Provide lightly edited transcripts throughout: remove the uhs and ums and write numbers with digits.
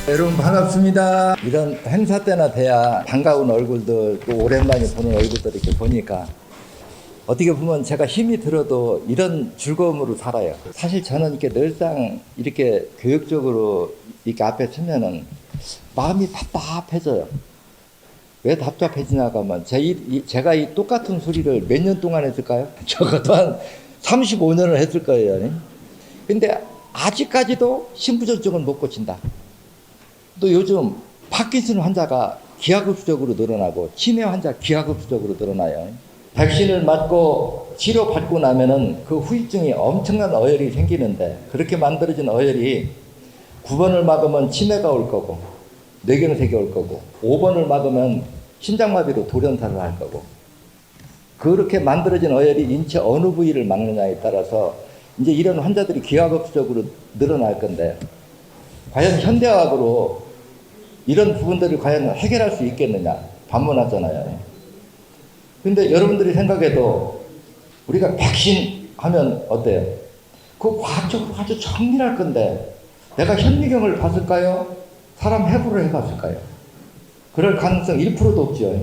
여러분 반갑습니다. 이런 행사 때나 돼야 반가운 얼굴들, 또 오랜만에 보는 얼굴들 이렇게 보니까 어떻게 보면 제가 힘이 들어도 이런 즐거움으로 살아요. 사실 저는 이렇게 늘상 이렇게 교육적으로 이렇게 앞에 서면은 마음이 답답해져요. 왜 답답해지냐고 하면 제가 이 똑같은 소리를 몇 년 동안 했을까요? 적어도 한 35년을 했을 거예요. 근데 아직까지도 신부전증은 못 고친다. 또 요즘 파킨슨 환자가 기하급수적으로 늘어나고 치매 환자 기하급수적으로 늘어나요. 백신을 맞고 치료받고 나면은 그 후유증이 엄청난 어혈이 생기는데, 그렇게 만들어진 어혈이 9번을 막으면 치매가 올 거고 뇌경색이 올 거고 5번을 막으면 심장마비로 돌연사를 할 거고, 그렇게 만들어진 어혈이 인체 어느 부위를 막느냐에 따라서 이제 이런 환자들이 기하급수적으로 늘어날 건데, 과연 현대의학으로 이런 부분들을 과연 해결할 수 있겠느냐 반문하잖아요. 근데 여러분들이 생각해도 우리가 백신 하면 어때요? 그거 과학적으로 아주 정밀할 건데 내가 현미경을 봤을까요? 사람 해부를 해봤을까요? 그럴 가능성 1%도 없죠.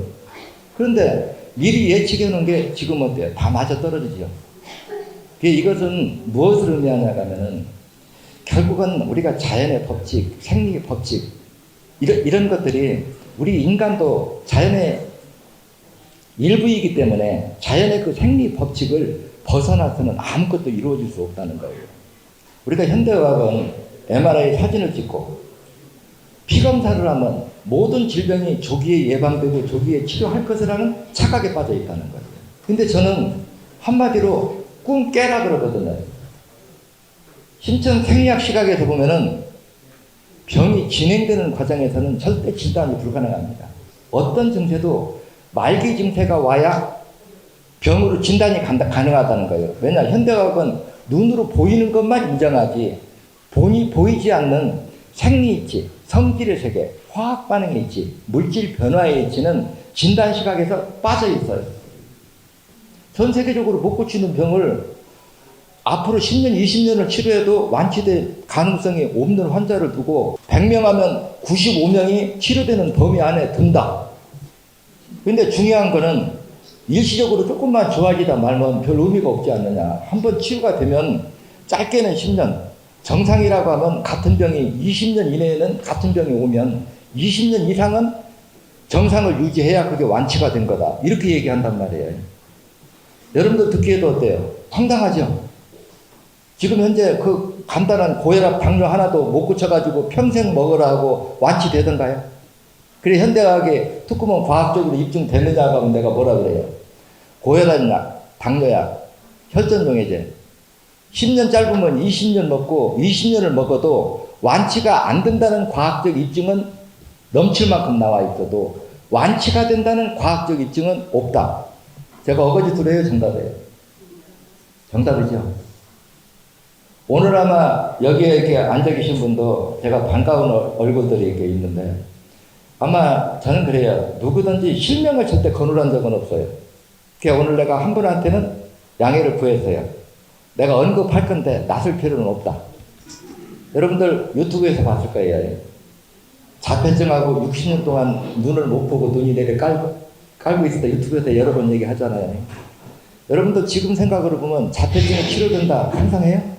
그런데 미리 예측해 놓은 게 지금 어때요? 다 맞아 떨어지죠. 이것은 무엇을 의미하냐 하면은 결국은 우리가 자연의 법칙, 생리의 법칙, 이런 것들이 우리 인간도 자연의 일부이기 때문에 자연의 그 생리 법칙을 벗어나서는 아무것도 이루어질 수 없다는 거예요. 우리가 현대의학은 MRI 사진을 찍고 피검사를 하면 모든 질병이 조기에 예방되고 조기에 치료할 것이라는 착각에 빠져 있다는 거예요. 근데 저는 한마디로 꿈 깨라 그러거든요. 신천 생리학 시각에서 보면은 병이 진행되는 과정에서는 절대 진단이 불가능합니다. 어떤 증세도 말기 증세가 와야 병으로 진단이 가능하다는 거예요. 왜냐, 현대의학은 눈으로 보이는 것만 인정하지 보이지 않는 생리이치, 성질의 세계, 화학 반응의 이치, 물질 변화의 이치는 진단 시각에서 빠져 있어요. 전 세계적으로 못 고치는 병을 앞으로 10년, 20년을 치료해도 완치될 가능성이 없는 환자를 두고 100명 하면 95명이 치료되는 범위 안에 든다. 근데 중요한 거는 일시적으로 조금만 좋아지다 말면 별 의미가 없지 않느냐. 한번 치유가 되면 짧게는 10년, 정상이라고 하면 같은 병이 20년 이내에는 같은 병이 오면 20년 이상은 정상을 유지해야 그게 완치가 된 거다. 이렇게 얘기한단 말이에요. 여러분들 듣기에도 어때요? 황당하죠? 지금 현재 그 간단한 고혈압, 당뇨 하나도 못 고쳐가지고 평생 먹으라 하고 완치되던가요? 그래, 현대의학에 특구먼 과학적으로 입증되느냐고 하면 내가 뭐라 그래요? 고혈압약, 당뇨약, 혈전용해제 10년 짧으면 20년 먹고 20년을 먹어도 완치가 안 된다는 과학적 입증은 넘칠 만큼 나와 있어도 완치가 된다는 과학적 입증은 없다. 제가 어거지투래요, 정답이에요? 정답이죠. 오늘 아마 여기에 이렇게 앉아 계신 분도 제가 반가운 얼굴들이 이렇게 있는데, 아마 저는 그래요. 누구든지 실명을 절대 거론한 적은 없어요. 그러니까 오늘 내가 한 분한테는 양해를 구했어요. 내가 언급할 건데 낯설 필요는 없다. 여러분들 유튜브에서 봤을 거예요. 자폐증하고 60년 동안 눈을 못 보고 눈이 내려 깔고 있을 때 유튜브에서 여러 번 얘기하잖아요. 여러분도 지금 생각으로 보면 자폐증이 치료된다 상상해요?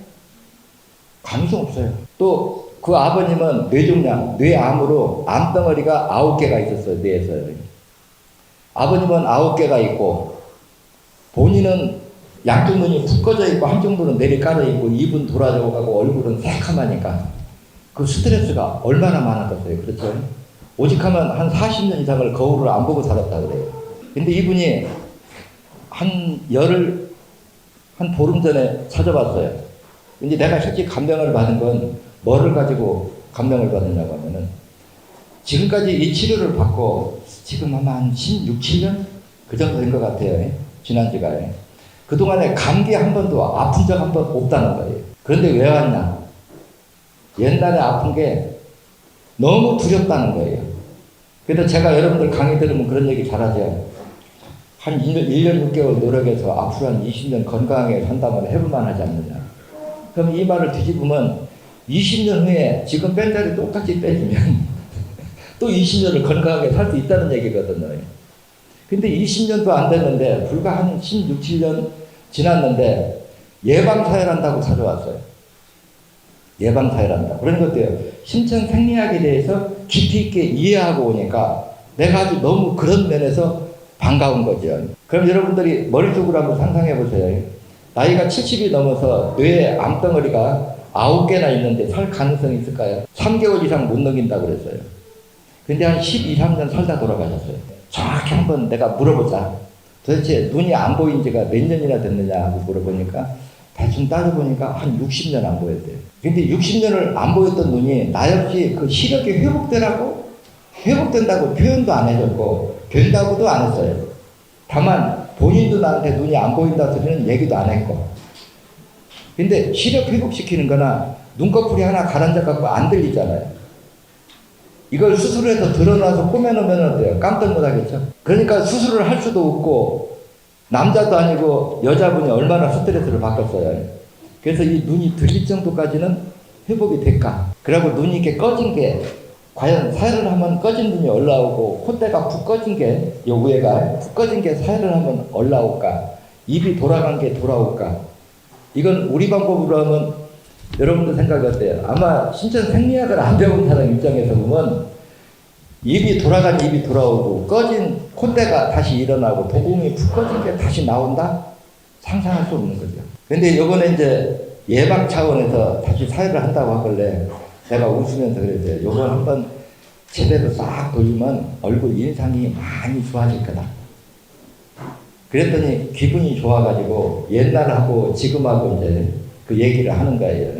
가능성 없어요. 또 그 아버님은 뇌종양, 뇌암으로 암덩어리가 9개가 있었어요. 뇌에서요. 아버님은 9개가 있고 본인은 양쪽 눈이 푹 꺼져 있고 한쪽 눈은 내리 깔아 있고 입은 돌아가고 가고 얼굴은 새카마니까 그 스트레스가 얼마나 많았겠어요. 그렇죠? 오직하면 한 40년 이상을 거울을 안 보고 살았다 그래요. 근데 이분이 한 보름 전에 찾아봤어요. 근데 내가 실제 감명을 받은 건 뭐를 가지고 감명을 받느냐고 하면은, 지금까지 이 치료를 받고 지금 아마 한 16, 17년? 그 정도 된 것 같아요. 지난 지가. 그동안에 감기 한 번도 아픈 적 한 번 없다는 거예요. 그런데 왜 왔냐? 옛날에 아픈 게 너무 두렵다는 거예요. 그래서 제가 여러분들 강의 들으면 그런 얘기 잘하죠. 한 1년 6개월 노력해서 앞으로 한 20년 건강하게 산다면 해볼만 하지 않느냐. 그럼 이 말을 뒤집으면 20년 후에 지금 뺀 자리 똑같이 빼주면 또 20년을 건강하게 살 수 있다는 얘기거든요. 근데 20년도 안 됐는데 불과 한 16, 7년 지났는데 예방사회를 한다고 찾아왔어요. 예방사회를 한다. 그런 것도요. 신천 생리학에 대해서 깊이 있게 이해하고 오니까 내가 아주 너무 그런 면에서 반가운 거죠. 그럼 여러분들이 머릿속으로 한번 상상해 보세요. 나이가 70이 넘어서 뇌에 암덩어리가 9개나 있는데 살 가능성이 있을까요? 3개월 이상 못 넘긴다고 그랬어요. 근데 한 12, 13년 살다 돌아가셨어요. 정확히 한번 내가 물어보자. 도대체 눈이 안 보인 지가 몇 년이나 됐느냐 하고 물어보니까 대충 따져보니까 한 60년 안 보였대요. 근데 60년을 안 보였던 눈이 나 역시 그 시력이 회복되라고? 회복된다고 표현도 안 해줬고 된다고도 안 했어요. 다만 본인도 나한테 눈이 안 보인다 소리는 얘기도 안 했고. 근데 시력 회복시키는 거나 눈꺼풀이 하나 가라앉아갖고 안 들리잖아요. 이걸 수술해서 드러나서 꾸며놓으면 어때요? 깜짝 놀라겠죠? 그러니까 수술을 할 수도 없고 남자도 아니고 여자분이 얼마나 스트레스를 받겠어요. 그래서 이 눈이 들릴 정도까지는 회복이 될까? 그리고 눈이 이렇게 꺼진 게 과연 사혈을 하면 꺼진 눈이 올라오고 콧대가 푹 꺼진 게 요 위에가 푹 꺼진 게 사혈을 하면 올라올까? 입이 돌아간 게 돌아올까? 이건 우리 방법으로 하면 여러분들 생각이 어때요? 아마 신천 생리학을 안 배운 사람 입장에서 보면 입이 돌아간 입이 돌아오고 꺼진 콧대가 다시 일어나고 도공이 푹 꺼진 게 다시 나온다? 상상할 수 없는 거죠. 근데 요번에 이제 예방 차원에서 다시 사회를 한다고 하길래 제가 웃으면서 그랬어요. 요번 한번 제대로 싹 돌리면 얼굴 인상이 많이 좋아질 거다. 그랬더니 기분이 좋아가지고 옛날하고 지금하고 이제 그 얘기를 하는 거예요.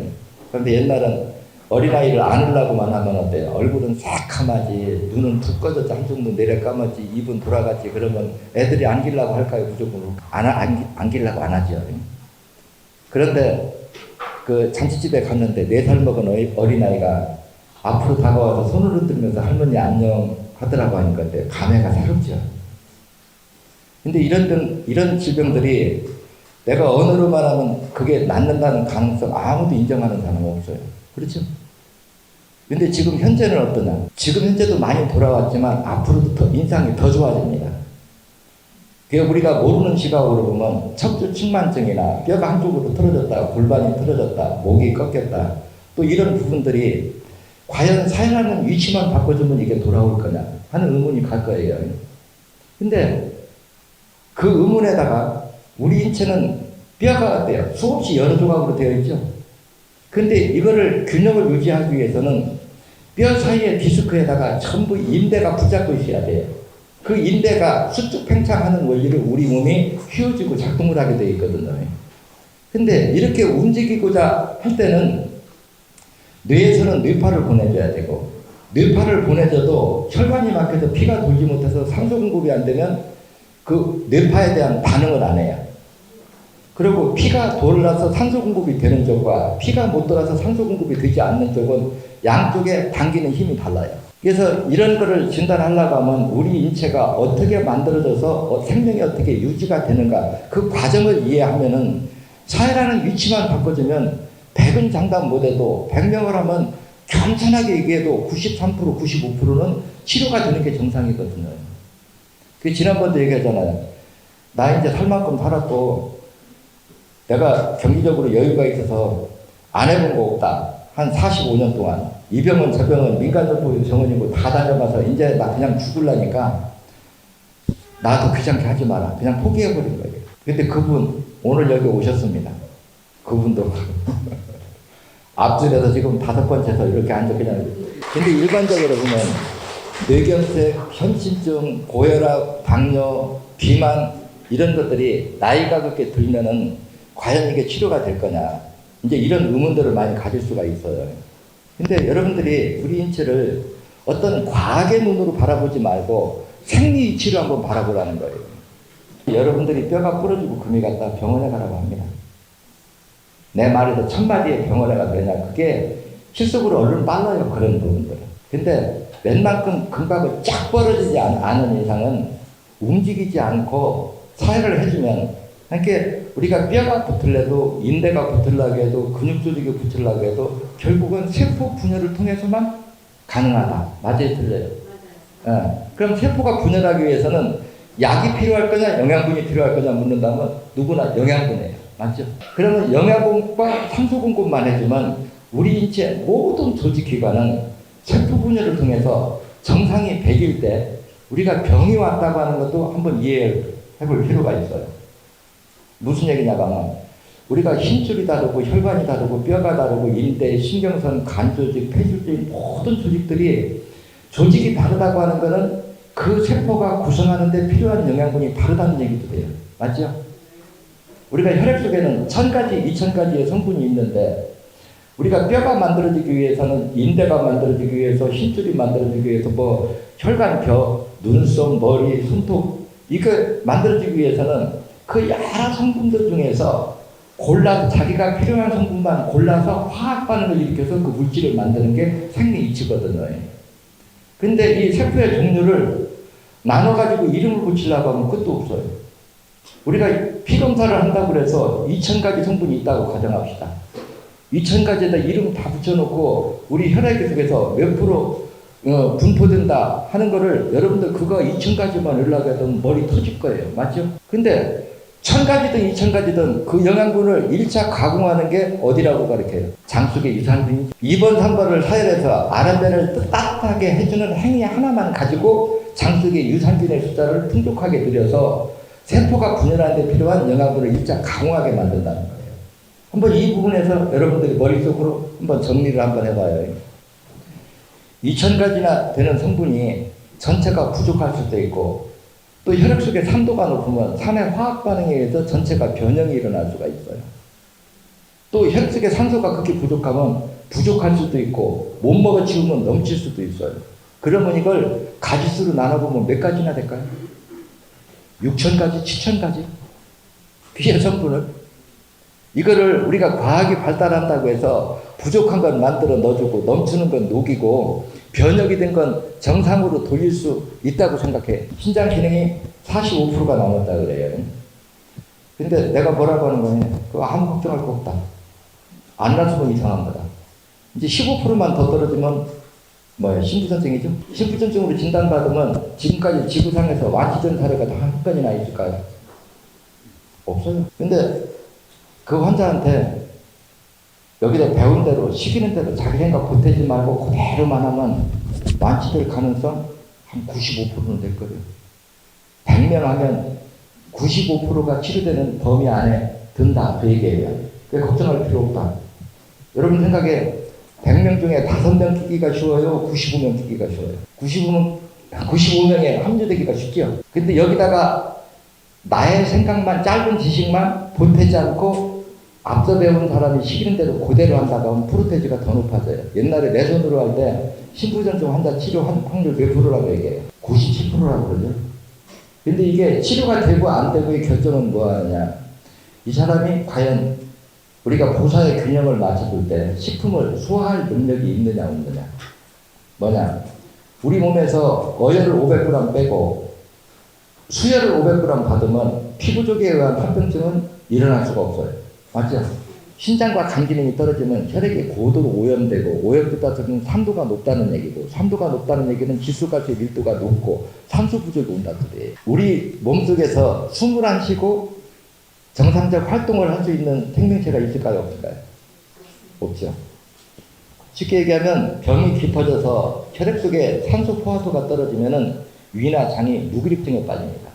그런데 옛날은 어린아이를 안으려고만 하면 어때요? 얼굴은 새카마지, 눈은 푹 꺼졌지, 한쪽 눈 내려감았지, 입은 돌아갔지, 그러면 애들이 안기려고 할까요? 무조건 안기려고 안 하죠. 그런데 그 잔치집에 갔는데 4살 먹은 어린아이가 앞으로 다가와서 손을 흔들면서 할머니 안녕 하더라고 하니까 감회가 새롭죠. 근데 이런 질병들이 내가 언어로만 하면 그게 낫는다는 가능성 아무도 인정하는 사람 없어요. 그렇죠? 근데 지금 현재는 어떠냐? 지금 현재도 많이 돌아왔지만 앞으로도 더 인상이 더 좋아집니다. 그 우리가 모르는 시각으로 보면 척추측만증이나 뼈가 한쪽으로 틀어졌다, 골반이 틀어졌다, 목이 꺾였다, 또 이런 부분들이 과연 사회라는 위치만 바꿔주면 이게 돌아올 거냐 하는 의문이 갈 거예요. 근데 그 의문에다가 우리 인체는 뼈가 어때요? 수없이 여러 조각으로 되어 있죠. 근데 이거를 균형을 유지하기 위해서는 뼈 사이의 디스크에다가 전부 인대가 붙잡고 있어야 돼요. 그 인대가 수축 팽창하는 원리를 우리 몸이 휘어지고 작동을 하게 되어 있거든요. 근데 이렇게 움직이고자 할 때는 뇌에서는 뇌파를 보내줘야 되고, 뇌파를 보내줘도 혈관이 막혀서 피가 돌지 못해서 산소 공급이 안 되면 그 뇌파에 대한 반응을 안 해요. 그리고 피가 돌아서 산소 공급이 되는 쪽과 피가 못 돌아서 산소 공급이 되지 않는 쪽은 양쪽에 당기는 힘이 달라요. 그래서 이런 거를 진단하려고 하면 우리 인체가 어떻게 만들어져서 생명이 어떻게 유지가 되는가 그 과정을 이해하면은 사회라는 위치만 바꿔주면 100은 장담 못해도 100명을 하면 겸손하게 얘기해도 93%, 95%는 치료가 되는 게 정상이거든요. 그 지난번도 얘기하잖아요. 나 이제 살 만큼 살았고 내가 경기적으로 여유가 있어서 안 해본 거 없다. 한 45년 동안 이 병은 저 병은 민간정보 병원이고 다 다녀봐서 이제 나 그냥 죽을라니까 나도 귀찮게 하지 마라. 그냥 포기해버린 거예요. 근데 그분 오늘 여기 오셨습니다. 그분도 앞줄에서 지금 5번째서 이렇게 앉아 그냥. 근데 일반적으로 보면 뇌경색, 현신증, 고혈압, 당뇨, 비만 이런 것들이 나이가 그렇게 들면은 과연 이게 치료가 될 거냐. 이제 이런 의문들을 많이 가질 수가 있어요. 근데 여러분들이 우리 인체를 어떤 과학의 눈으로 바라보지 말고 생리 이치로 한번 바라보라는 거예요. 여러분들이 뼈가 부러지고 금이 갔다 병원에 가라고 합니다. 내 말에도 1000마디의 병원에 가 그러냐. 그게 실속으로 얼른 빨라요. 그런 부분들은. 근데 웬만큼 금박을 쫙 벌어지지 않은 이상은 움직이지 않고 사회를 해주면 그러니까 우리가 뼈가 붙을래도 인대가 붙으려고 해도 근육 조직이 붙으려고 해도 결국은 세포 분열을 통해서만 가능하다. 맞아요, 틀려요? 예. 그럼 세포가 분열하기 위해서는 약이 필요할 거냐 영양분이 필요할 거냐 묻는다면 누구나 영양분이에요. 맞죠? 그러면 영양분과 산소 공급만 해주면 우리 인체 모든 조직기관은 세포 분열을 통해서 정상이 100일 때 우리가 병이 왔다고 하는 것도 한번 이해해 볼 필요가 있어요. 무슨 얘기냐고 하면 우리가 힘줄이 다르고 혈관이 다르고 뼈가 다르고 인대, 신경선, 간조직, 폐조직 모든 조직들이 조직이 다르다고 하는 것은 그 세포가 구성하는 데 필요한 영양분이 다르다는 얘기도 돼요. 맞죠? 우리가 혈액 속에는 1000가지, 2000가지의 성분이 있는데 우리가 뼈가 만들어지기 위해서는 인대가 만들어지기 위해서 힘줄이 만들어지기 위해서 뭐 혈관, 뼈, 눈썹, 머리, 손톱 이거 만들어지기 위해서는 그 여러 성분들 중에서 골라서 자기가 필요한 성분만 골라서 화학 반응을 일으켜서 그 물질을 만드는 게 생리이치거든요. 근데 이 세포의 종류를 나눠가지고 이름을 붙이려고 하면 끝도 없어요. 우리가 피검사를 한다고 해서 2000가지 성분이 있다고 가정합시다. 2000가지에다 이름 다 붙여놓고 우리 혈액 속에서 몇 프로 분포된다 하는 거를 여러분들 그거 2000가지만 연락해도 머리 터질 거예요. 맞죠? 근데 1000가지든 2000가지든 그 영양분을 1차 가공하는 게 어디라고 가르쳐요? 장 속의 유산균이죠. 2번, 3번을 사열해서 아랫면을 따뜻하게 해주는 행위 하나만 가지고 장 속의 유산균의 숫자를 풍족하게 늘려서 세포가 분열하는 데 필요한 영양분을 1차 가공하게 만든다는 거예요. 한번 이 부분에서 여러분들이 머릿속으로 한번 정리를 한번 해봐요. 2000가지나 되는 성분이 전체가 부족할 수도 있고 또 혈액 속에 산도가 높으면 산의 화학 반응에 의해서 전체가 변형이 일어날 수가 있어요. 또 혈액 속에 산소가 극히 부족하면 부족할 수도 있고 못 먹어 치우면 넘칠 수도 있어요. 그러면 이걸 가지수로 나눠보면 몇 가지나 될까요? 6000가지, 7000가지? 피해 성분을 이거를 우리가 과학이 발달한다고 해서 부족한 건 만들어 넣어주고 넘치는 건 녹이고 변형이 된 건 정상으로 돌릴 수 있다고 생각해. 신장 기능이 45%가 남았다 그래요. 근데 내가 뭐라고 하는 거냐? 그거 아무 걱정할 거 없다. 안 났으면 이상한 거다. 이제 15%만 더 떨어지면 뭐예요? 신부전증이죠? 신부전증으로 진단받으면 지금까지 지구상에서 완치된 사례가 다 한 건이나 있을까요? 없어요. 근데 그 환자한테 여기다 배운 대로 시키는 대로 자기 생각 보태지 말고 그대로만 하면 완치될 가능성 한 95%는 될 거예요. 100명 하면 95%가 치료되는 범위 안에 든다 그 얘기예요. 그래 걱정할 필요 없다. 여러분 생각에 100명 중에 5명 키기가 쉬워요? 95명 키기가 쉬워요? 95명에 합류되기가 쉽죠. 근데 여기다가 나의 생각만 짧은 지식만 보태지 않고 앞서 배운 사람이 시키는 대로 그대로 한다고 하면 프로테지가 더 높아져요. 옛날에 내 손으로 할 때 신부전증 환자 치료 확률 몇 프로라고 얘기해요? 97%라고 그러죠. 근데 이게 치료가 되고 안 되고의 결정은 뭐하냐? 이 사람이 과연 우리가 보사의 균형을 맞춰줄 때 식품을 소화할 능력이 있느냐 없느냐. 뭐냐? 우리 몸에서 어혈을 500g 빼고 수혈을 500g 받으면 피부족에 의한 합병증은 일어날 수가 없어요. 맞죠? 신장과 간 기능이 떨어지면 혈액이 고도로 오염되고 오염되다 보면 산도가 높다는 얘기고 산도가 높다는 얘기는 지수가스의 밀도가 높고 산소 부족이 온다는 소리예요. 우리 몸속에서 숨을 안 쉬고 정상적 활동을 할 수 있는 생명체가 있을까요? 없을까요? 없죠. 쉽게 얘기하면 병이 깊어져서 혈액 속에 산소 포화도가 떨어지면은 위나 장이 무기력증에 빠집니다.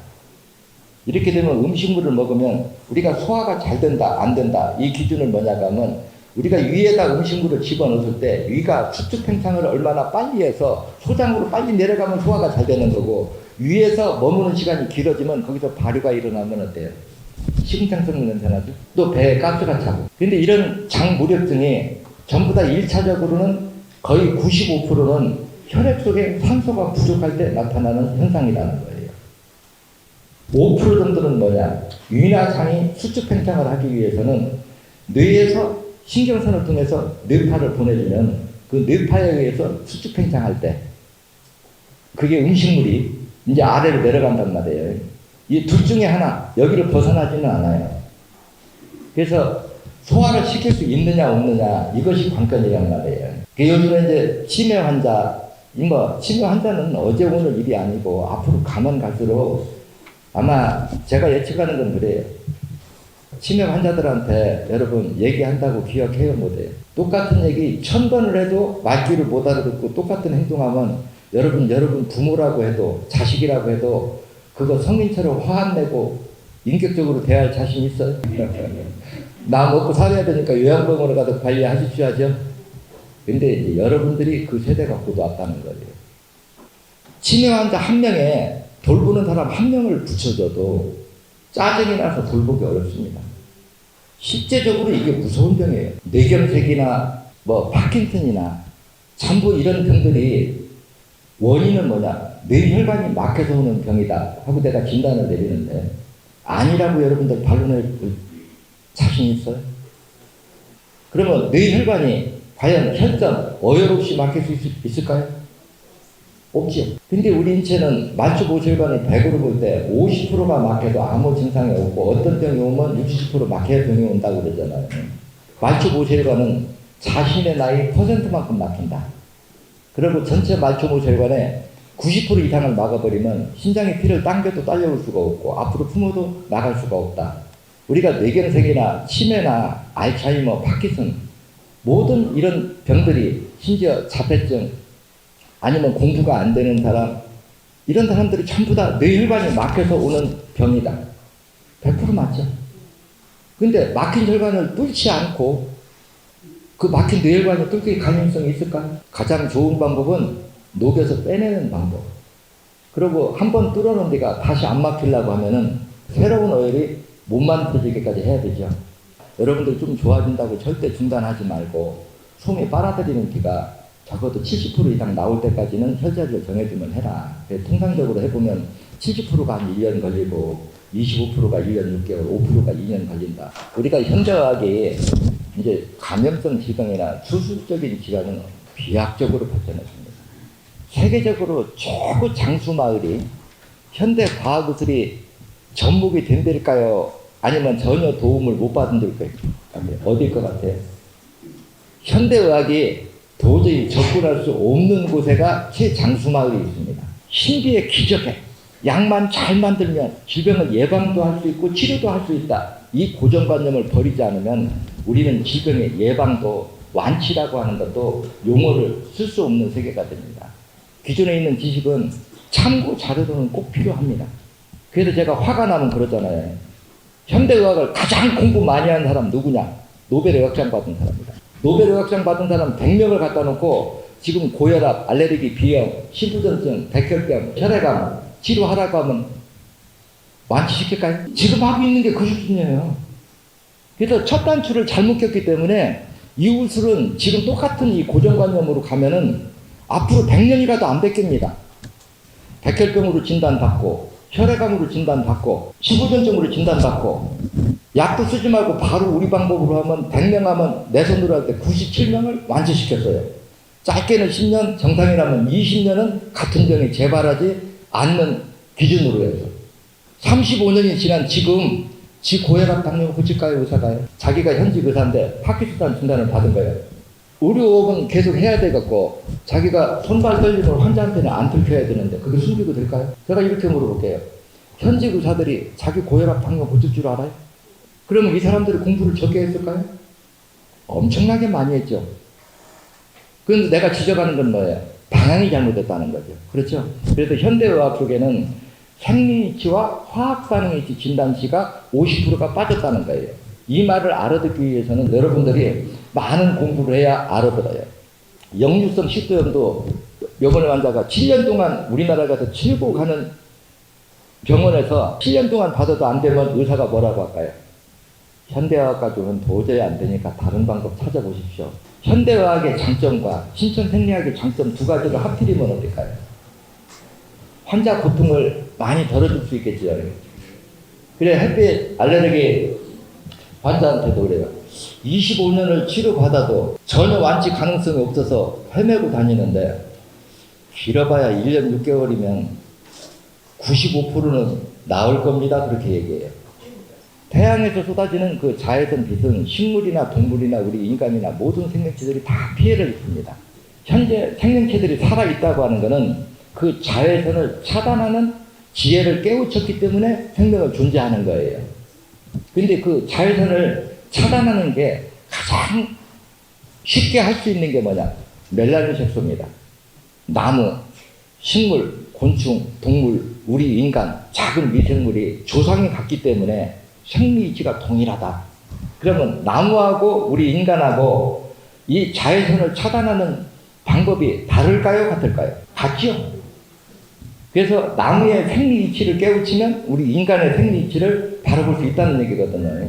이렇게 되면 음식물을 먹으면 우리가 소화가 잘 된다, 안 된다. 이 기준은 뭐냐고 하면 우리가 위에다 음식물을 집어넣을 때 위가 수축 팽창을 얼마나 빨리 해서 소장으로 빨리 내려가면 소화가 잘 되는 거고 위에서 머무는 시간이 길어지면 거기서 발효가 일어나면 어때요? 식은장성 냄새 나죠? 또 배에 가스가 차고. 근데 이런 장 무력증이 전부 다 1차적으로는 거의 95%는 혈액 속에 산소가 부족할 때 나타나는 현상이라는 거예요. 5% 정도는 뭐냐? 위나 장이 수축 팽창을 하기 위해서는 뇌에서 신경선을 통해서 뇌파를 보내주면 그 뇌파에 의해서 수축 팽창할 때 그게 음식물이 이제 아래로 내려간단 말이에요. 이 둘 중에 하나, 여기를 벗어나지는 않아요. 그래서 소화를 시킬 수 있느냐 없느냐, 이것이 관건이란 말이에요. 요즘에 이제 치매 환자, 치매 환자는 어제 오늘 일이 아니고 앞으로 가면 갈수록 아마 제가 예측하는 건 그래요. 치매 환자들한테 여러분 얘기한다고 기억해요, 못해요? 똑같은 얘기 1000번을 해도 말귀를 못 알아듣고 똑같은 행동하면 여러분 부모라고 해도 자식이라고 해도 그거 성인처럼 화 안 내고 인격적으로 대할 자신 있어요? 나 먹고 살아야 되니까 요양병원에 가서 관리하십시오 하죠? 근데 이제 여러분들이 그 세대가 곧 왔다는 거예요. 치매 환자 한 명에 돌보는 사람 한 명을 붙여줘도 짜증이 나서 돌보기 어렵습니다. 실제적으로 이게 무서운 병이에요. 뇌경색이나 파킨슨이나 전부 이런 병들이 원인은 뭐냐? 뇌혈관이 막혀서 오는 병이다 하고 내가 진단을 내리는데 아니라고 여러분들 반론할 자신 있어요? 그러면 뇌혈관이 과연 혈전, 어혈 없이 막힐 수 있을까요? 없죠. 근데 우리 인체는 말초보혈관이 100으로 볼 때 50%가 막혀도 아무 증상이 없고 어떤 병이 오면 60% 막혀야 병이 온다고 그러잖아요. 말초보혈관은 자신의 나이 %만큼 막힌다. 그리고 전체 말초보혈관의 90% 이상을 막아버리면 심장이 피를 당겨도 딸려올 수가 없고 앞으로 품어도 나갈 수가 없다. 우리가 뇌경색이나 치매나 알츠하이머, 파킨슨 모든 이런 병들이 심지어 자폐증 아니면 공부가 안 되는 사람 이런 사람들이 전부 다 뇌혈관이 막혀서 오는 병이다. 100% 맞죠. 근데 막힌 혈관을 뚫지 않고 그 막힌 뇌혈관을 뚫을 가능성이 있을까? 가장 좋은 방법은 녹여서 빼내는 방법. 그리고 한번 뚫어놓은 데가 다시 안 막히려고 하면은 새로운 어혈이 못 만들어지기까지 해야 되죠. 여러분들 좀 좋아진다고 절대 중단하지 말고 손에 빨아들이는 기가 적어도 70% 이상 나올 때까지는 혈자리를 정해주면 해라. 통상적으로 해보면 70%가 한 1년 걸리고 25%가 1년 6개월, 5%가 2년 걸린다. 우리가 현대의학이 이제 감염성 질병이나 수술적인 질환은 비약적으로 발전했습니다. 세계적으로 최고 장수 마을이 현대 과학기술이 접목이 된 데일까요? 아니면 전혀 도움을 못 받은 데일까요? 어디일 것 같아요? 현대의학이 도저히 접근할 수 없는 곳에가 최장수 마을이 있습니다. 신비의 기적에 약만 잘 만들면 질병을 예방도 할 수 있고 치료도 할 수 있다. 이 고정관념을 버리지 않으면 우리는 질병의 예방도 완치라고 하는 것도 용어를 쓸 수 없는 세계가 됩니다. 기존에 있는 지식은 참고 자료로는 꼭 필요합니다. 그래서 제가 화가 나면 그러잖아요. 현대의학을 가장 공부 많이 한 사람 누구냐? 노벨의학상 받은 사람입니다. 노벨의학상 받은 사람 100명을 갖다 놓고 지금 고혈압, 알레르기, 비염, 심부전증, 백혈병, 혈액암 치료하라고 하면 완치시킬까요? 지금 하고 있는 게 그 수준이에요. 그래서 첫 단추를 잘못 꼈기 때문에 이웃술은 지금 똑같은 이 고정관념으로 가면은 앞으로 100년이라도 안 뵙겠습니다. 백혈병으로 진단받고 혈액암으로 진단받고 심부전증으로 진단받고 약도 쓰지 말고 바로 우리 방법으로 하면 100명 하면 내 손으로 할 때 97명을 완치시켰어요. 짧게는 10년, 정상이라면 20년은 같은 병이 재발하지 않는 기준으로 해서 35년이 지난 지금 지 고혈압 당뇨 고칠까요? 의사가요? 자기가 현직 의사인데 파킨슨 진단을 받은 거예요. 의료업은 계속 해야 되겠고 자기가 손발 떨림을 환자한테는 안 들켜야 되는데 그게 숨기고 될까요? 제가 이렇게 물어볼게요. 현직 의사들이 자기 고혈압 당뇨 고칠 줄 알아요? 그러면 이 사람들이 공부를 적게 했을까요? 엄청나게 많이 했죠. 그런데 내가 지적하는 건 뭐예요? 방향이 잘못됐다는 거죠. 그렇죠? 그래서 현대의학 쪽에는 생리치와 화학반응이치 진단치가 50%가 빠졌다는 거예요. 이 말을 알아듣기 위해서는 여러분들이 많은 공부를 해야 알아들어요. 역류성 식도염도 요번에 환자가 7년 동안 우리나라 가서 치고 가는 병원에서 7년 동안 받아도 안 되면 의사가 뭐라고 할까요? 현대의학 가지고는 도저히 안 되니까 다른 방법 찾아보십시오. 현대의학의 장점과 신천생리학의 장점 두 가지를 합치면 어떨까요? 환자 고통을 많이 덜어줄 수 있겠죠. 그래 햇빛 알레르기 환자한테도 그래요. 25년을 치료받아도 전혀 완치 가능성이 없어서 헤매고 다니는데 길어봐야 1년 6개월이면 95%는 나을 겁니다. 그렇게 얘기해요. 태양에서 쏟아지는 그 자외선 빛은 식물이나 동물이나 우리 인간이나 모든 생명체들이 다 피해를 입습니다. 현재 생명체들이 살아있다고 하는 것은 그 자외선을 차단하는 지혜를 깨우쳤기 때문에 생명을 존재하는 거예요. 근데 그 자외선을 차단하는 게 가장 쉽게 할 수 있는 게 뭐냐? 멜라닌 색소입니다. 나무, 식물, 곤충, 동물, 우리 인간, 작은 미생물이 조상이 같기 때문에 생리이치가 동일하다. 그러면 나무하고 우리 인간하고 이 자외선을 차단하는 방법이 다를까요? 같을까요? 같죠? 그래서 나무의 생리이치를 깨우치면 우리 인간의 생리이치를 바라볼 수 있다는 얘기거든요.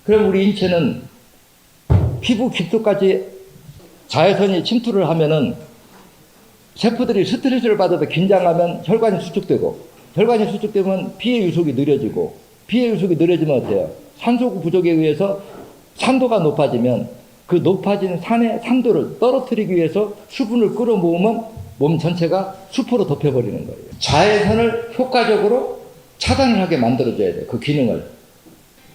그럼 우리 인체는 피부 깊숙까지 자외선이 침투를 하면은 세포들이 스트레스를 받아서 긴장하면 혈관이 수축되고, 혈관이 수축되면 피해 유속이 느려지고, 피해 유속이 느려지면 어때요? 산소 부족에 의해서 산도가 높아지면 그 높아진 산의 산도를 떨어뜨리기 위해서 수분을 끌어모으면 몸 전체가 수포로 덮여버리는 거예요. 자외선을 효과적으로 차단을 하게 만들어줘야 돼요. 그 기능을.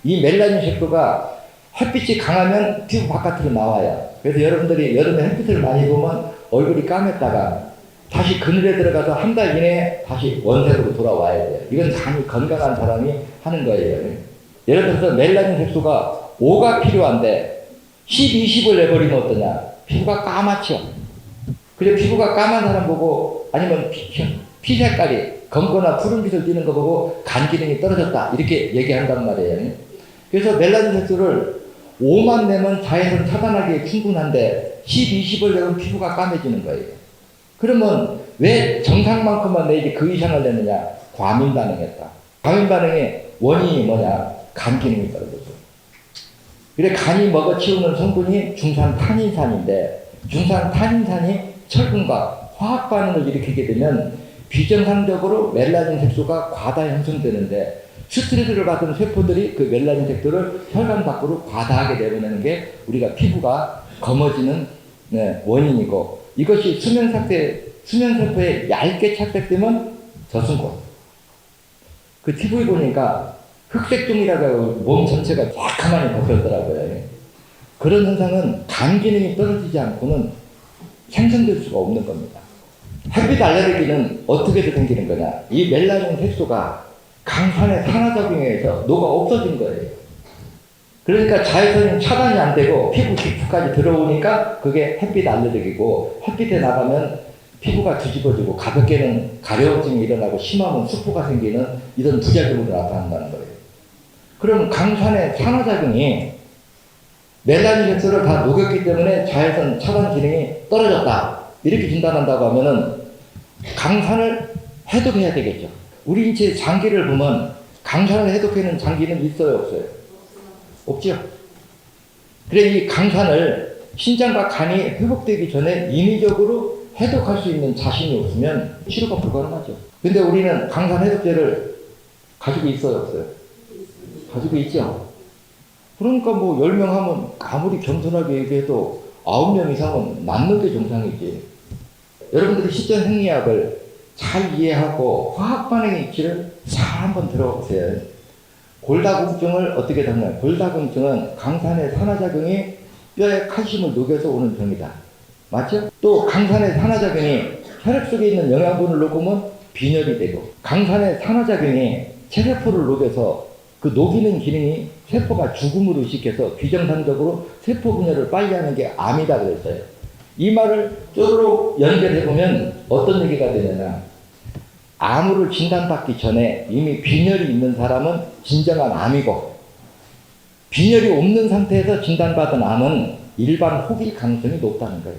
이 멜라닌 색소가 햇빛이 강하면 피부 바깥으로 나와요. 그래서 여러분들이 여름에 햇빛을 많이 보면 얼굴이 까맸다가 다시 그늘에 들어가서 한 달 이내에 다시 원색으로 돌아와야 돼요. 이건 간이 건강한 사람이 하는 거예요. 예를 들어서 멜라닌 색소가 5가 필요한데 10, 20을 내버리면 어떠냐? 피부가 까맣죠. 그래 피부가 까만 사람 보고 아니면 피 색깔이 검거나 푸른빛을 띠는 거 보고 간 기능이 떨어졌다 이렇게 얘기한단 말이에요. 그래서 멜라닌 색소를 5만 내면 자외선 차단하기에 충분한데 10, 20을 내면 피부가 까매지는 거예요. 그러면 왜 정상만큼만 내지 그 이상을 내느냐? 과민 반응했다. 과민 반응의 원인이 뭐냐? 간 기능이 떨어졌어. 그래 간이 먹어치우는 성분이 중산탄닌산인데 중산탄닌산이 철분과 화학 반응을 일으키게 되면 비정상적으로 멜라닌 색소가 과다 형성되는데 스트레스를 받은 세포들이 그 멜라닌 색소를 혈관 밖으로 과다하게 내보내는 게 우리가 피부가 검어지는 원인이고 이것이 수면세포에 얇게 착색되면 저승고. 그 TV에 보니까 흑색종이라고 하고 몸 전체가 새카만이 벗겼더라고요. 그런 현상은 간 기능이 떨어지지 않고는 생성될 수가 없는 겁니다. 햇빛 알레르기는 어떻게 생기는 거냐? 이 멜라닌 색소가 강산의 산화작용에 의해서 녹아 없어진 거예요. 그러니까 자외선이 차단이 안 되고 피부 깊이까지 들어오니까 그게 햇빛 알레르기고 햇빛에 나가면 피부가 뒤집어지고 가볍게는 가려움증이 일어나고 심하면 수포가 생기는 이런 부작용으로 나타난다는 거예요. 그럼 강산의 산화작용이 멜라닌 색소를 다 녹였기 때문에 자외선 차단 기능이 떨어졌다. 이렇게 진단한다고 하면은 강산을 해독해야 되겠죠. 우리 인체 장기를 보면 강산을 해독하는 장기는 있어요, 없어요? 없죠. 그래 이 강산을 신장과 간이 회복되기 전에 인위적으로 해독할 수 있는 자신이 없으면 치료가 불가능하죠. 근데 우리는 강산 해독제를 가지고 있어요, 없어요? 가지고 있죠. 그러니까 뭐 10명 하면 아무리 겸손하게 얘기해도 9명 이상은 낫는 게 정상이지. 여러분들이 실전 생리학을 잘 이해하고 화학 반응의 이치를 잘 한번 들어보세요. 골다공증을 어떻게 잡나요? 골다공증은 강산의 산화작용이 뼈에 칼슘을 녹여서 오는 병이다. 맞죠? 또 강산의 산화작용이 혈액 속에 있는 영양분을 녹으면 빈혈이 되고 강산의 산화작용이 체세포를 녹여서 그 녹이는 기능이 세포가 죽음으로 의식해서 비정상적으로 세포 분열을 빨리 하는 게 암이다 그랬어요. 이 말을 쪼르륵 연결해보면 어떤 얘기가 되느냐. 암으로 진단받기 전에 이미 빈혈이 있는 사람은 진정한 암이고 빈혈이 없는 상태에서 진단받은 암은 일반 혹일 가능성이 높다는 거예요.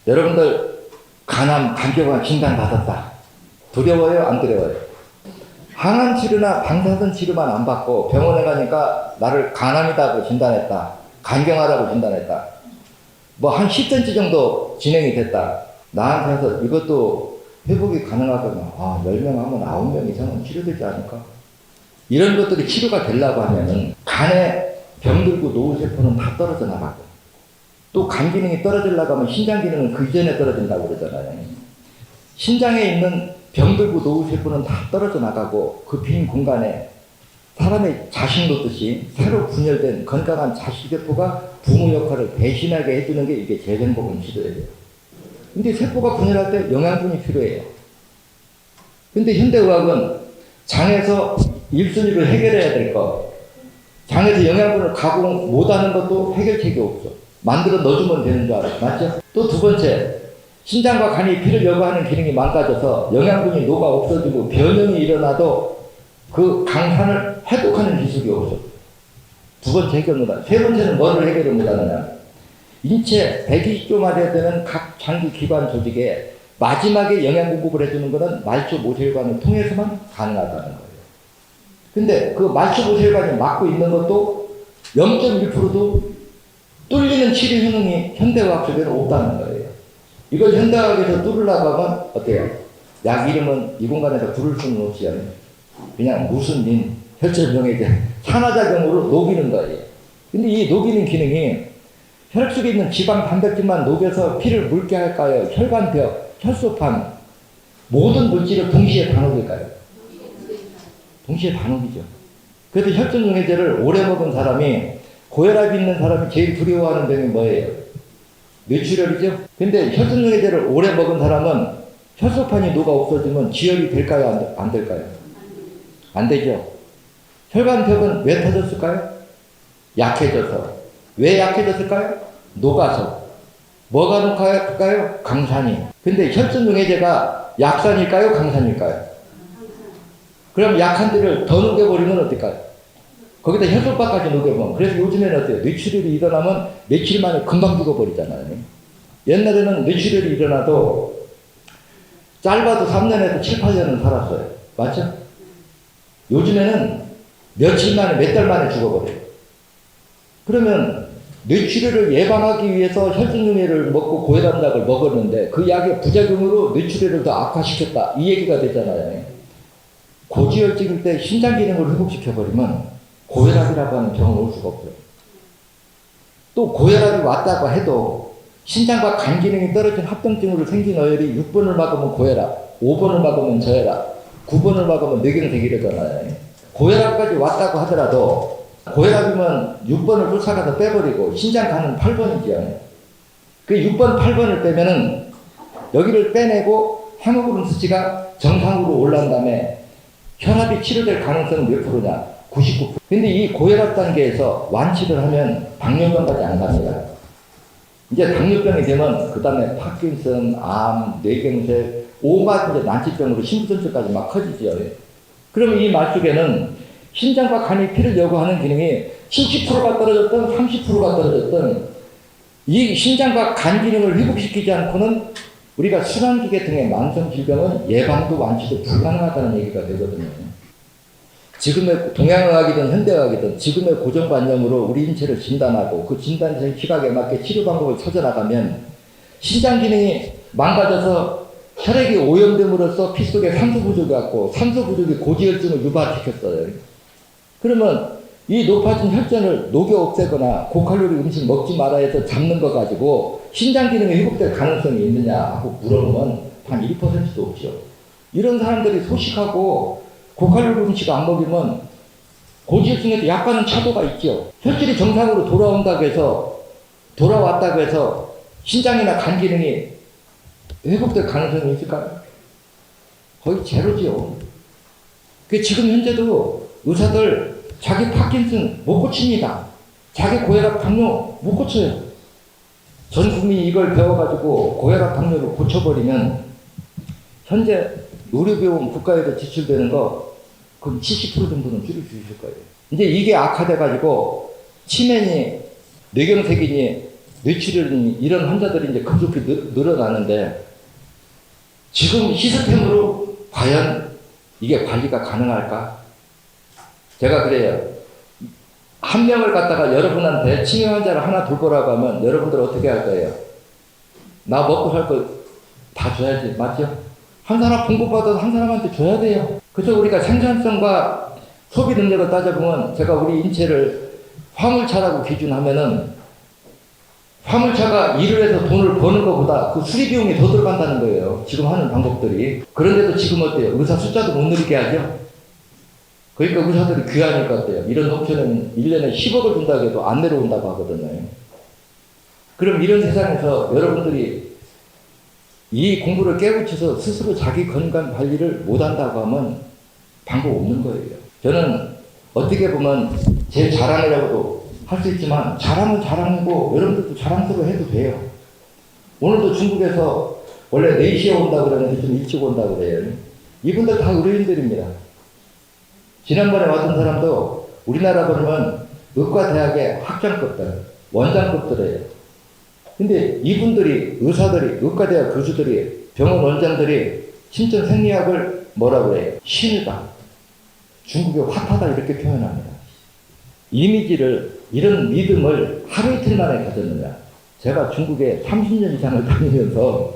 여러분들 간암, 간경화 진단받았다. 두려워요? 안 두려워요? 항암 치료나 방사선 치료만 안 받고 병원에 가니까 나를 간암이라고 진단했다. 간경화라고 진단했다. 뭐 한 10cm 정도 진행이 됐다. 나한테 와서 이것도 회복이 가능하거나 10명 하면 9명 이상은 치료되지 않을까? 이런 것들이 치료가 되려고 하면은 간에 병들고 노후 세포는 다 떨어져 나가고 또 간 기능이 떨어지려고 하면 신장 기능은 그 이전에 떨어진다고 그러잖아요. 신장에 있는 병들고 노후세포는 다 떨어져 나가고 그 빈 공간에 사람의 자식 놓듯이 새로 분열된 건강한 자식세포가 부모 역할을 대신하게 해주는 게 이게 재생복원 치료예요. 근데 세포가 분열할 때 영양분이 필요해요. 근데 현대의학은 장에서 1순위를 해결해야 될 거, 장에서 영양분을 가공 못하는 것도 해결책이 없어. 만들어 넣어주면 되는 줄 알아요. 맞죠? 또 두 번째, 신장과 간이 피를 요구하는 기능이 망가져서 영양분이 녹아 없어지고 변형이 일어나도 그 강산을 회복하는 기술이 없어. 두 번째 해결 못하는. 세 번째는 뭐를 해결을 못하느냐. 인체 120조 마디가 되는 각 장기 기관 조직에 마지막에 영양 공급을 해주는 것은 말초 모세혈관을 통해서만 가능하다는 거예요. 근데 그 말초 모세혈관이 막고 있는 것도 0.1%도 뚫리는 치료 효능이 현대의학 쪽에는 없다는 거예요. 이걸 현대의학에서 뚫으려고 하면 어때요? 약 이름은 이 공간에서 부를 수는 없지요. 그냥 무슨 민, 혈전병에 산화작용으로 녹이는 거예요. 근데 이 녹이는 기능이 혈액 속에 있는 지방, 단백질만 녹여서 피를 묽게 할까요? 혈관벽, 혈소판, 모든 물질을 동시에 다 녹일까요? 동시에 다 녹이죠. 그래서 혈전용해제를 오래 먹은 사람이, 고혈압이 있는 사람이 제일 두려워하는 병이 뭐예요? 뇌출혈이죠? 근데 혈전용해제를 오래 먹은 사람은 혈소판이 녹아 없어지면 지혈이 될까요? 안 될까요? 안 되죠. 혈관벽은 왜 터졌을까요? 약해져서. 왜 약해졌을까요? 녹아서. 뭐가 녹아요? 강산이. 근데 혈전용해제가 약산일까요? 강산일까요? 그럼 약한 데를 더 녹여버리면 어떨까요? 거기다 혈소판까지 녹여보면. 그래서 요즘에는 어때요? 뇌출혈이 일어나면 며칠 만에 금방 죽어버리잖아요. 옛날에는 뇌출혈이 일어나도 짧아도 3년에서 7, 8년은 살았어요. 맞죠? 요즘에는 며칠 만에, 몇 달 만에 죽어버려요. 그러면 뇌출혈을 예방하기 위해서 혈전용해를 먹고 고혈압약을 먹었는데 그 약의 부작용으로 뇌출혈을 더 악화시켰다. 이 얘기가 되잖아요. 고지혈증일 때 신장 기능을 회복시켜버리면 고혈압이라고 하는 병은 올 수가 없어요. 또 고혈압이 왔다고 해도 신장과 간 기능이 떨어진 합병증으로 생긴 어혈이 6번을 막으면 고혈압, 5번을 막으면 저혈압, 9번을 막으면 뇌경색 이러잖아요. 고혈압까지 왔다고 하더라도 고혈압이면 6번을 쫓아가서 빼버리고 신장 간은 8번이죠. 그 6번, 8번을 빼면은 여기를 빼내고 헤모글로빈 수치가 정상으로 올라온 다음에 혈압이 치료될 가능성은 몇 프로냐? 99%. 근데 이 고혈압 단계에서 완치를 하면 당뇨병까지 안 갑니다. 이제 당뇨병이 되면 그 다음에 파킨슨, 암, 뇌경색, 온갖 이제 난치병으로 심부전증까지 막 커지죠. 그러면 이 말 속에는 신장과 간이 피를 요구하는 기능이 70%가 떨어졌던 30%가 떨어졌던 이 신장과 간 기능을 회복시키지 않고는 우리가 순환기계 등의 만성 질병은 예방도 완치도 불가능하다는 얘기가 되거든요. 지금의 동양의학이든 현대의학이든 지금의 고정관념으로 우리 인체를 진단하고 그 진단된 시각에 맞게 치료 방법을 찾아나가면 신장 기능이 망가져서 혈액이 오염됨으로써 피 속에 산소 부족이 왔고 산소 부족이 고지혈증을 유발시켰어요. 그러면 이 높아진 혈전을 녹여 없애거나 고칼로리 음식 먹지 마라 해서 잡는 거 가지고 신장 기능이 회복될 가능성이 있느냐 하고 물어보면 한 1%도 없죠. 이런 사람들이 소식하고 고칼로리 음식 안 먹이면 고지혈증에도 약간은 차도가 있죠. 혈질이 정상으로 돌아온다고 해서, 돌아왔다고 해서 신장이나 간 기능이 회복될 가능성이 있을까요? 거의 제로죠. 지금 현재도 의사들 자기 파킨슨 못 고칩니다. 자기 고혈압, 당뇨 못 고쳐요. 전 국민이 이걸 배워가지고 고혈압, 당뇨를 고쳐버리면 현재 의료비용 국가에서 지출되는 거 그럼 70% 정도는 줄일 수 있을 거예요. 이제 이게 악화돼가지고 치매니, 뇌경색이니, 뇌출혈이니 이런 환자들이 이제 급속히 늘어나는데 지금 시스템으로 과연 이게 관리가 가능할까? 제가 그래요. 한 명을 갖다가 여러분한테 치매 환자를 하나 둘 거라고 하면 여러분들 어떻게 할 거예요? 나 먹고 살 거 다 줘야지. 맞죠? 한 사람 공급받아서 한 사람한테 줘야 돼요. 그래서 우리가 생산성과 소비 능력을 따져보면 제가 우리 인체를 화물차라고 기준하면은 화물차가 일을 해서 돈을 버는 것보다 그 수리 비용이 더 들어간다는 거예요. 지금 하는 방법들이. 그런데도 지금 어때요? 의사 숫자도 못 늘리게 하죠? 그러니까 의사들이 귀하니까 어때요? 이런 업체는 1년에 10억을 준다고 해도 안 내려온다고 하거든요. 그럼 이런 세상에서 여러분들이 이 공부를 깨우쳐서 스스로 자기 건강 관리를 못한다고 하면 방법 없는 거예요. 저는 어떻게 보면 제 자랑이라고도 할 수 있지만 자랑은 자랑이고 여러분들도 자랑스러워 해도 돼요. 오늘도 중국에서 원래 4시에 온다고 그러는데 좀 일찍 온다고 그래요. 이분들 다 의료인들입니다. 지난번에 왔던 사람도 우리나라 그러면 의과대학의 학장급들, 원장급들이에요. 근데 이분들이, 의사들이, 의과대학 교수들이, 병원 원장들이 신천 생리학을 뭐라고 그래요? 신이다. 중국의 화타다 이렇게 표현합니다. 이미지를, 이런 믿음을 하루 이틀 만에 가졌느냐. 제가 중국에 30년 이상을 다니면서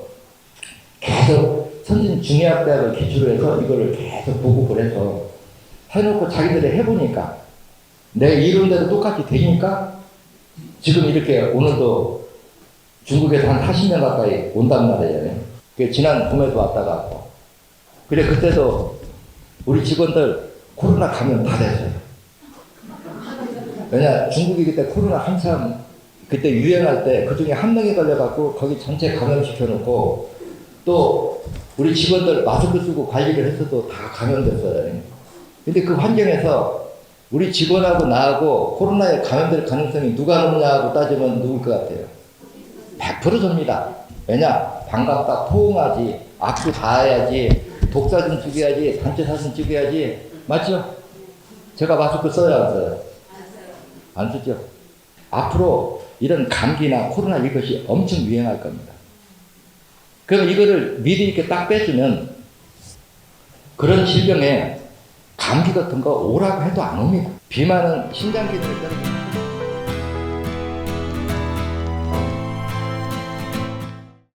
계속 선진중의학대학을 기초로 해서 이거를 계속 보급을 해서 해놓고 자기들이 해보니까 내 이론대로 똑같이 되니까 지금 이렇게 오늘도 중국에서 한 40명 가까이 온단 말이에요. 지난 봄에도 왔다 갔고. 그래, 그때도 우리 직원들 코로나 감염 다 됐어요. 왜냐, 중국이 그때 코로나 한참 그때 유행할 때 그 중에 한 명이 걸려갖고 거기 전체 감염시켜놓고 또 우리 직원들 마스크 쓰고 관리를 했어도 다 감염됐어요. 근데 그 환경에서 우리 직원하고 나하고 코로나에 감염될 가능성이 누가 높냐고 따지면 누굴 것 같아요? 100% 접니다. 왜냐? 반갑다, 포옹하지, 악수 다 해야지, 독사진 찍어야지, 단체 사진 찍어야지. 맞죠? 제가 마스크 써야 안 써요? 안 쓰죠? 앞으로 이런 감기나 코로나 이것이 엄청 유행할 겁니다. 그럼 이거를 미리 이렇게 딱 빼주면 그런 질병에 감기 같은 거 오라고 해도 안 옵니다. 비만은 심장 기능을